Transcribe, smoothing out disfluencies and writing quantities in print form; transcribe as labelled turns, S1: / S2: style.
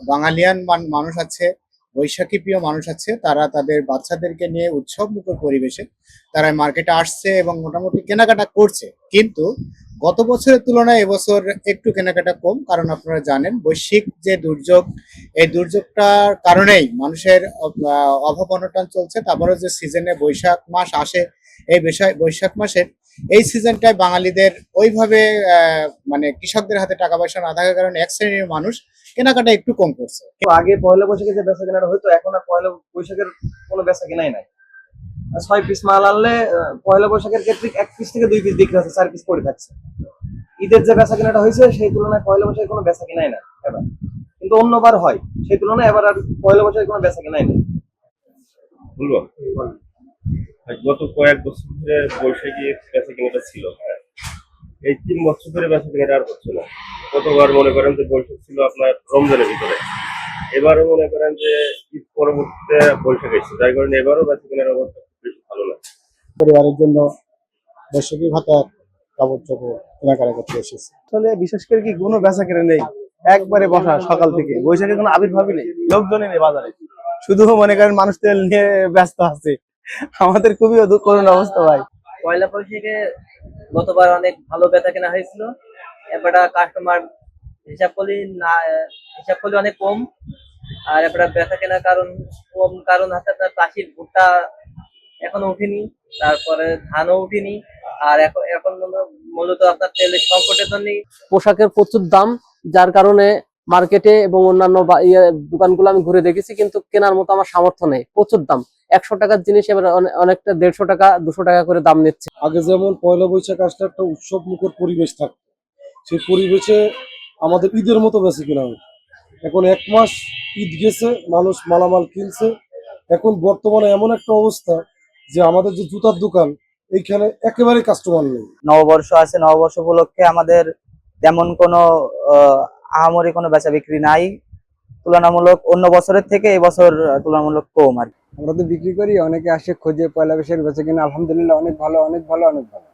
S1: বাঙালিয়ান মানুষ আছে, বৈশাখী প্রিয় মানুষ আছে, তারা তাদের বাচ্চাদেরকে নিয়ে উৎসব মুখর পরিবেশে তারা মার্কেটে আসছে এবং মোটামুটি কেনাকাটা করছে। কিন্তু গত বছরের তুলনায় এবছর একটু কেনাকাটা কম, কারণ আপনারা জানেন বৈশ্বিক যে দুর্যোগ, এই দুর্যোগটার কারণেই মানুষের অভাব অনটন চলছে। তারপরে যে সিজনে বৈশাখ মাস আসে, এই বৈশাখ মাসের এই সিজনটায় বাঙালিদের ওইভাবে মানে কৃষকদের হাতে টাকা পয়সা না থাকার কারণে এক শ্রেণীর মানুষ কেনাকাটা একটু কম করছে।
S2: আগে পয়লা বৈশাখে যে বেচা কেনাটা হতো, এখন আর পয়লা বৈশাখের কোনো বেচা কেনাই নাই। 6 পিস মাল আনলে পয়লা বৈশাখের ক্ষেত্রে 1 পিস থেকে 2 পিস বিক্রি হচ্ছে, 4 পিস পড়ে থাকছে। ঈদের যে বেচা কেনাটা হয়েছে সেই তুলনায় পয়লা বৈশাখে কোনো বেচা কেনাই না এবার, কিন্তু অন্যবার হয় সেই তুলনায় এবার আর পয়লা বৈশাখে কোনো বেচা কেনাই নাই।
S3: বলবো গত কয়েক বছর ধরে বৈশাখী বেচা কেনাটা ছিল, হ্যাঁ। এই 3 বছর ধরে বেচা কেনাটা আর হচ্ছে না। গতবার মনে করেন যে বৈশাখ ছিল আপনার রমজানের ভিতরে, এবারও মনে করেন যে ঈদ পরবর্তীতে বৈশাখ এসেছে, যার কারণে এবারও বেচা কেনার অবস্থা বেশি ভালো না।
S1: পরিবারের জন্য বৈশাখী ভাতার কাপড় চোপড় কেনাকাটা করতে এসেছে।
S2: আসলে বিশেষ করে কি কোনো বেচা কেনা নেই, একবারে বসা সকাল থেকে। বৈশাখের কোনো আবির্ভাবই নেই, লোকজনই নেই বাজারে, শুধু মনে করেন মানুষ তেল নিয়ে ব্যস্ত আছে। আমাদের খুবই করুণ অবস্থা ভাই।
S4: পয়লা বৈশাখে গতবার অনেক ভালো বেচা কেনা হয়েছিল, এবার কাস্টমার হিসাব করলে অনেক কম। আর এবার বেচা কেনার কারণ কম, কারণ হাতে আপনার চাষির ভুট্টা এখনো উঠেনি, তারপরে ধানও উঠেনি। আর এখন মূলত আপনার তেলের সংকটের জন্য
S5: পোশাকের প্রচুর দাম, যার কারণে মার্কেটে এবং অন্যান্য দোকানগুলো আমি ঘুরে দেখেছি, কিন্তু কেনার মতো আমার সামর্থ্য নেই। প্রচুর দাম, 100 টাকার জিনিস এবার অনেকটা 150 টাকা 200 টাকা করে দাম নিচ্ছে।
S6: আগে যেমন পয়লা বৈশাখ আসলে একটা উৎসব মুখর পরিবেশ থাকতো, সেই পরিবেশে আমাদের ঈদের মতো বেশি কেনা হতো। এখন 1 মাস ঈদ গেছে, মানুষ মালামাল কিনছে। এখন বর্তমানে এমন একটা অবস্থা যে আমাদের যে জুতার দোকান, এইখানে একেবারে কাস্টমার নেই।
S7: নববর্ষ আছে, নববর্ষ উপলক্ষে আমাদের তেমন কোনো আহামরি কোনো বেচা বিক্রি নাই। তুলনামূলক অন্য বছরের থেকে এই বছর তুলনামূলক কম আর কি।
S2: আমরা তো বিক্রি করি, অনেকে আসে খোঁজে পয়লা বৈশাখের বেচা কিনা। আলহামদুলিল্লাহ অনেক ভালো, অনেক ভালো, অনেক ভালো।